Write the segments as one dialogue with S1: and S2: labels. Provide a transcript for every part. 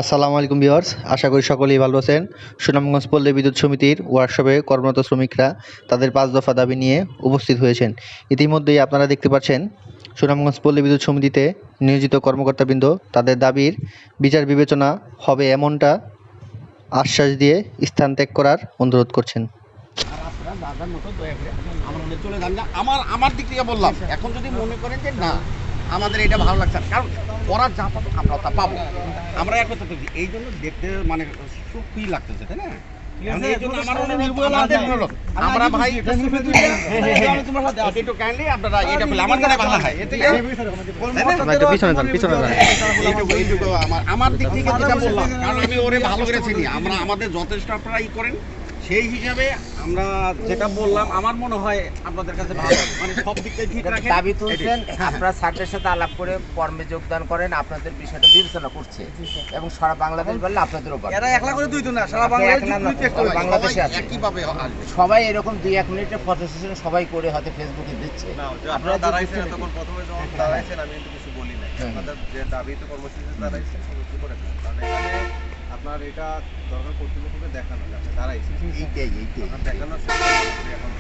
S1: আসসালামু আলাইকুম ভিউয়ার্স, আশা করি সকলেই ভালো আছেন। সুনামগঞ্জ পল্লী বিদ্যুৎ সমিতির ওয়ার্কশপে কর্মরত শ্রমিকরা তাদের 5 দফা দাবি নিয়ে উপস্থিত হয়েছেন। ইতিমধ্যেই আপনারা দেখতে পাচ্ছেন সুনামগঞ্জ পল্লী বিদ্যুৎ সমিতিতে নিয়োজিত কর্মকর্তাবৃন্দ তাদের দাবির বিচার বিবেচনা হবে এমনটা আশ্বাস দিয়ে স্থান ত্যাগ করার অনুরোধ করছেন।
S2: আমার দিক থেকে বললাম, এখন যদি মনে করেন যে না আমাদের এটা ভালো লাগছে, কারণ ওরা যা পাবো আমরা তা পাবো, আমরা এক কথা এই জন্য দেখতে মানে সুখই লাগতেছে, তাই না? আমরা ভাই একটু কাইন্ডলি আপনারা এটা বলে আমার কাছে ভালো হয়, আমার দিক থেকে যেটা বললাম, কারণ আমি ওরে ভালো করে চিনি, আমরা আমাদের যথেষ্ট আপনারা ই করেন, সেই হিসাবে আমরা যেটা বললাম আমার মনে হয় আপনাদের কাছে ভালো, মানে সব দিক থেকে ঠিক রাখেন।
S3: দাবি তুলছেন, আপনারা স্যারদের সাথে আলাপ করে কর্মে যোগদান করেন, আপনাদের বিষয়টা বিবেচনা করছে এবং সারা বাংলাদেশ বললে আপনাদেরও পারে।
S2: এরা একলা করে দুই তো না, সারা
S3: বাংলাদেশে আছে
S2: কিভাবে আসবে
S3: সবাই এরকম 2-1 মিনিটের ফটো সেশন সবাই করে হয়তো ফেসবুকে দিচ্ছে।
S4: আপনারা দাঁড়াইছেন, তখন প্রথমে যখন দাঁড়াইছেন আমি কিন্তু কিছু বলি নাই। আপনাদের যে দাবিতে কর্মসূচিতে দাঁড়াইছেন সমস্ত করেছেন, কারণ এখানে আপনার এটা দরকার কর্তৃপক্ষকে দেখানো যাচ্ছে দাঁড়াইছেন
S3: এইটাই
S4: আপনার দেখানোর এখন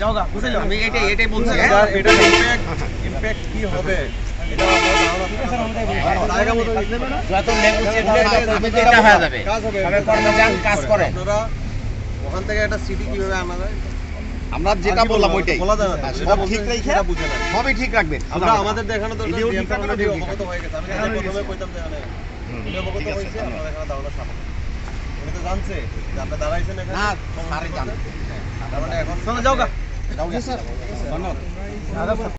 S2: যাও গা বুঝে যাও, আমি এটাই বলছি।
S4: এটা ইমপ্যাক্ট কি হবে এটা
S3: যত নেগোসিয়েট এটা হয়ে যাবে, সবাই কর্মে যান, কাজ করেন।
S4: আপনারা ওখান থেকে একটা সিটি কিভাবে আনা যায়
S2: আমরা যেটা বললাম ওইটাই
S4: বলা যাবে না, সেটা
S2: ঠিক রেখে
S4: সেটা বুঝে না।
S2: সবই ঠিক রাখবেন।
S4: আমরা আমাদের দেখানো দরকার,
S2: এটাও ঠিক রাখবেন,
S4: আমরা
S2: ওটাও ঠিক
S4: অবগত হয়ে গেছে। আমি প্রথমে কইতাম যে এখানে অবগত হয়েছে, আমরা এখানে দাঁড়ানো সামনে উনি তো জানছে যে আপনি দাঁড়াইছেন এখানে,
S2: না সারে জান,
S4: তার মানে এখন
S2: যাও গা
S4: ধন্যবাদ।